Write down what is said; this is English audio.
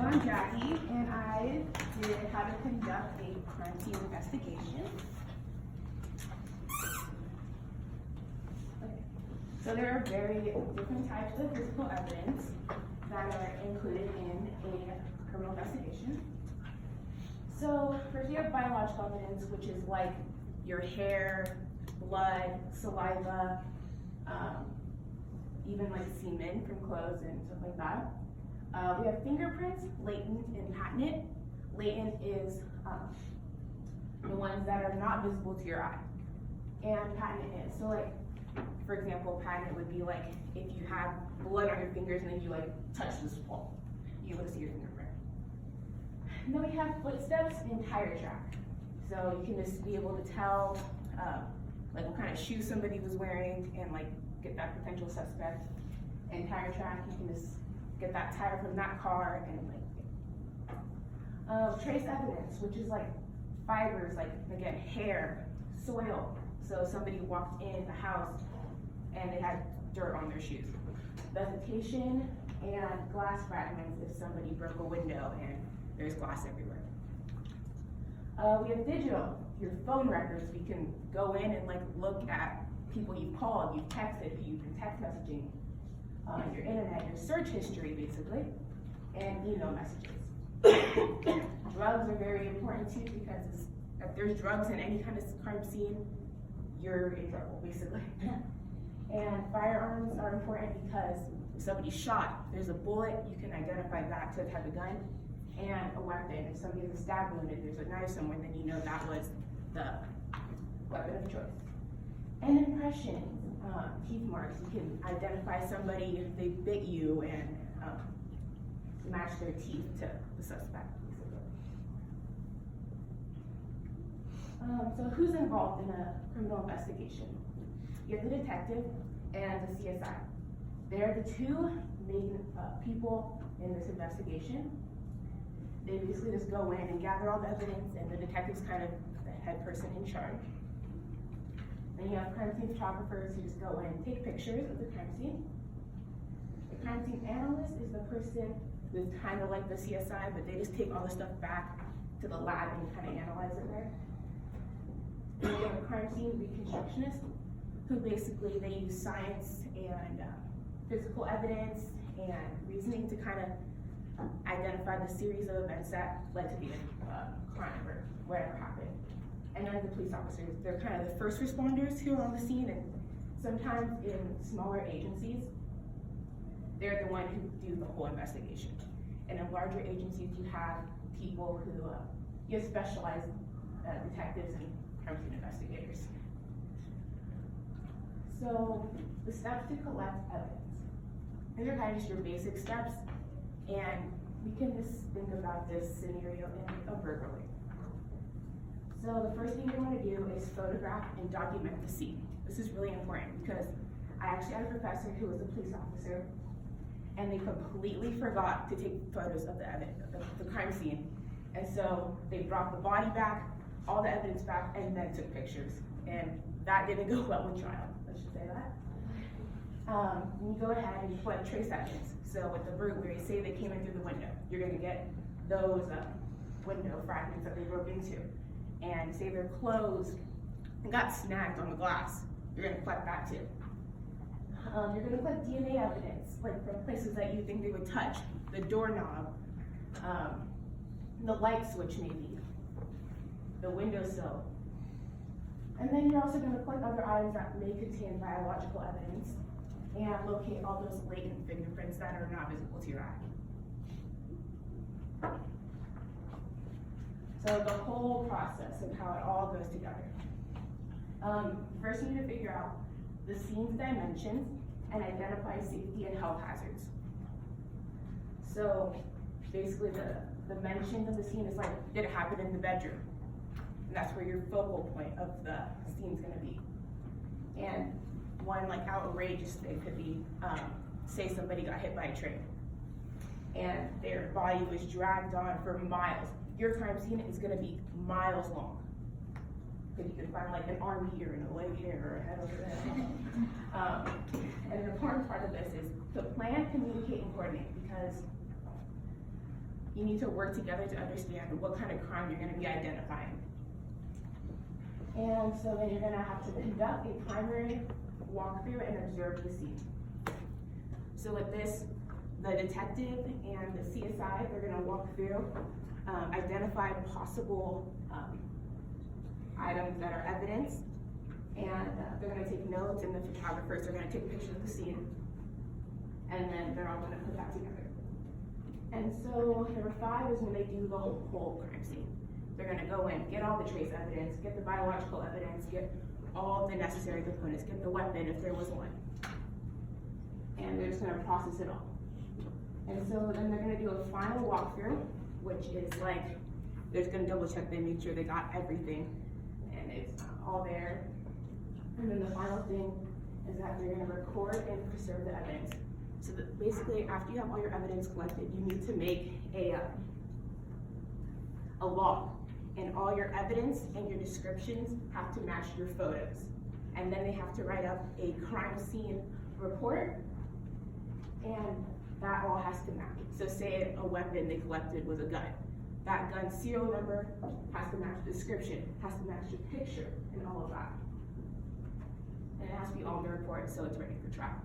I'm Jackie, and I did how to conduct a crime scene investigation. Okay. So there are very different types of physical evidence that are included in a criminal investigation. So first you have biological evidence, which is like your hair, blood, saliva, even like semen from clothes and stuff like that. We have fingerprints, latent and patent. Latent is the ones that are not visible to your eye, and patent is. So like, for example, patent would be like if you have blood on your fingers and then you like touch this wall, you would see your fingerprint. And then we have footsteps and tire track. So you can just be able to tell like what kind of shoes somebody was wearing and like get that potential suspect. And tire track, you can just get that tire from that car and like trace evidence, which is like fibers, like again hair, soil. So somebody walked in the house and they had dirt on their shoes. Vegetation and glass fragments if somebody broke a window and there's glass everywhere. We have digital, your phone records. We can go in and like look at people you've called, you've texted, you've been text messaging, your internet, your search history basically, and email messages. Drugs are very important too, because if there's drugs in any kind of crime scene, you're in trouble basically. And firearms are important because if somebody's shot, there's a bullet, you can identify that to the type of gun, and a weapon. If somebody has a stab wound and there's a knife somewhere, then you know that was the weapon of choice. And impressions, teeth marks. You can identify somebody if they bit you and match their teeth to the suspect. So who's involved in a criminal investigation? You have the detective and the CSI. They're the two main people in this investigation. They basically just go in and gather all the evidence, and the detective's kind of the head person in charge. Then you have crime scene photographers who just go in and take pictures of the crime scene. The crime scene analyst is the person who's kind of like the CSI, but they just take all the stuff back to the lab and kind of analyze it there. And you have a crime scene reconstructionist, who basically they use science and physical evidence and reasoning to kind of identify the series of events that led to the crime or whatever happened. And then the police officers, they're kind of the first responders who are on the scene, and sometimes in smaller agencies, they're the one who do the whole investigation. And in larger agencies, you have people who, you have specialized detectives and crime scene investigators. So the steps to collect evidence. These are kind of just your basic steps, and we can just think about this scenario in a burglary. So the first thing you want to do is photograph and document the scene. This is really important because I actually had a professor who was a police officer, and they completely forgot to take photos of the crime scene. And so they brought the body back, all the evidence back, and then took pictures. And that didn't go well in trial, let's just say that. You go ahead and you collect trace evidence. So with the burglary, say they came in through the window, you're gonna get those window fragments that they broke into. And say their clothes got snagged on the glass, you're gonna collect that too. You're gonna collect DNA evidence, like from places that you think they would touch, the doorknob, the light switch maybe, the windowsill. And then you're also gonna collect other items that may contain biological evidence and locate all those latent fingerprints that are not visible to your eye. So the whole process of how it all goes together. First you need to figure out the scene's dimensions and identify safety and health hazards. So basically the dimensions of the scene is like, did it happen in the bedroom? And that's where your focal point of the scene's gonna be. And one like outrageous thing could be, say somebody got hit by a train and their body was dragged on for miles. Your crime scene is gonna be miles long. Because you can find like an arm here and a leg here or a head over there. And an important part of this is to plan, communicate, and coordinate, because you need to work together to understand what kind of crime you're gonna be identifying. And so then you're gonna have to conduct a primary walkthrough and observe the scene. So with this, the detective and the CSI, they're gonna walk through, identify possible items that are evidence, and they're gonna take notes, and the photographers are gonna take pictures of the scene, and then they're all gonna put that together. And so number 5 is when they do the whole crime scene. They're gonna go in, get all the trace evidence, get the biological evidence, get all the necessary components, get the weapon if there was one. And they're just gonna process it all. And so then they're gonna do a final walkthrough, which is like, they're just gonna double check they make sure they got everything and it's all there. And then the final thing is that they're gonna record and preserve the evidence. So that basically, after you have all your evidence collected, you need to make a log. And all your evidence and your descriptions have to match your photos. And then they have to write up a crime scene report, and that all has to match. So say a weapon they collected was a gun. That gun's serial number has to match the description, has to match the picture, and all of that. And it has to be all in the report so it's ready for trial.